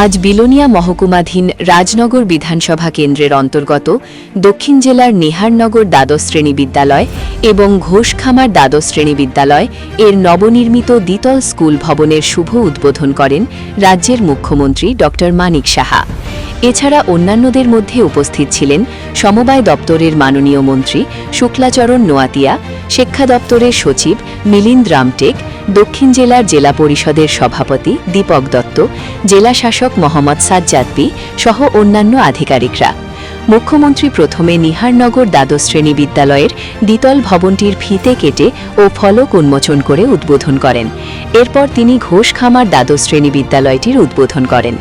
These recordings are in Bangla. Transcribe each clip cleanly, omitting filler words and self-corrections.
আজ বিলোনিয়া মহকুমাধীন রাজনগর বিধানসভা কেন্দ্রের অন্তর্গত দক্ষিণ জেলার নেহারনগর দ্বাদশ শ্রেণী বিদ্যালয় এবং ঘোষখামার দ্বাদশ শ্রেণী বিদ্যালয় এর নবনির্মিত দ্বিতল স্কুল ভবনের শুভ উদ্বোধন করেন রাজ্যের মুখ্যমন্ত্রী ড মানিক সাহা। এছাড়া অন্যান্যদের মধ্যে উপস্থিত ছিলেন সমবায় দপ্তরের মাননীয় মন্ত্রী শুক্লাচরণ নোয়াতিয়া, শিক্ষা দপ্তরের সচিব মিলিন্দ রামটেক, দক্ষিণ জেলার জেলা পরিষদের সভাপতি দীপক দত্ত, জেলা শাসক মোহাম্মদ সাজ্জাদ পি সহ অন্যান্য আধিকারিকরা। মুখ্যমন্ত্রী প্রথমে নিহারনগর দ্বাদশ শ্রেণী বিদ্যালয়ের দ্বিতল ভবনটির ফিতে কেটে ও ফলক উন্মোচন করে উদ্বোধন করেন। এরপর তিনি ঘোষখামার দ্বাদশ শ্রেণী বিদ্যালয়টির উদ্বোধন করেন।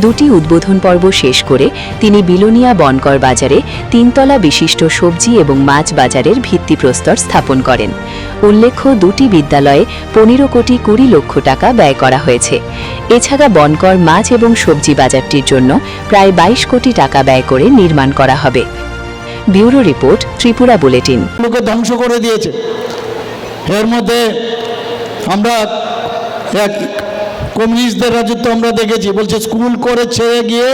দুটি উদ্বোধন পর্ব শেষ করে তিনি বিলোনিয়া বনকর বাজারে তিনতলা বিশিষ্ট সবজি এবং মাছ বাজারের ভিত্তিপ্রস্তর স্থাপন করেন। উল্লেখ্য, দুটি বিদ্যালয়ে 15 কোটি 20 লক্ষ টাকা ব্যয় করা হয়েছে। এছাড়া বনকর মাছ এবং সবজি বাজারটির জন্য প্রায় 22 কোটি টাকা ব্যয় করে নির্মাণ করা হবে। Bureau report, Tripura bulletin. ধ্বংস করে দিয়েছে। এর মধ্যে আমরা এক কমিউনিস্টদের রাজত্ব আমরা দেখেছি, বলছে স্কুল করে ছেড়ে গিয়ে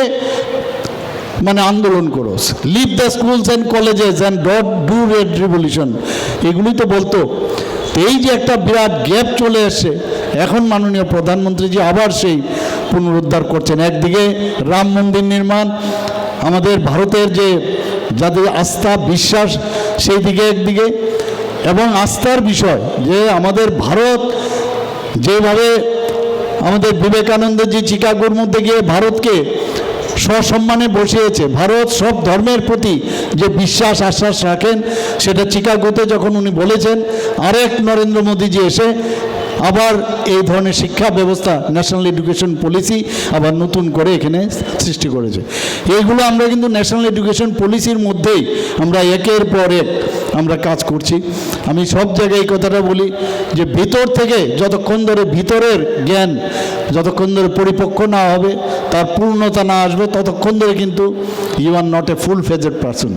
মানে আন্দোলন করো, leave the schools and colleges and dot do red revolution, এগুলি তো বলতো। এই যে একটা বিরাট গ্যাপ চলে এসছে, এখন মাননীয় প্রধানমন্ত্রীজি আবার সেই পুনরুদ্ধার করছেন। একদিকে রাম মন্দির নির্মাণ, আমাদের ভারতের যে যাদের আস্থা বিশ্বাস সেই দিকে একদিকে, এবং আস্থার বিষয় যে আমাদের ভারত যেভাবে আমাদের বিবেকানন্দজি চিকাগোর মধ্যে গিয়ে ভারতকে সসম্মানে বসিয়েছে, ভারত সব ধর্মের প্রতি যে বিশ্বাস আশ্বাস রাখেন, সেটা চিকাগোতে যখন উনি বলেছেন, আরেক নরেন্দ্র মোদীজি এসে আবার এই ধরনের শিক্ষা ব্যবস্থা ন্যাশনাল এডুকেশন পলিসি আবার নতুন করে এখানে সৃষ্টি করেছে। এইগুলো আমরা কিন্তু ন্যাশনাল এডুকেশন পলিসির মধ্যেই আমরা একের পর এক আমরা কাজ করছি। আমি সব জায়গায় এই কথাটা বলি যে ভিতর থেকে যতক্ষণ ধরে ভিতরের জ্ঞান যতক্ষণ ধরে পরিপক্ক না হবে, তার পূর্ণতা না আসবে, ততক্ষণ ধরে কিন্তু you are not a full phased person.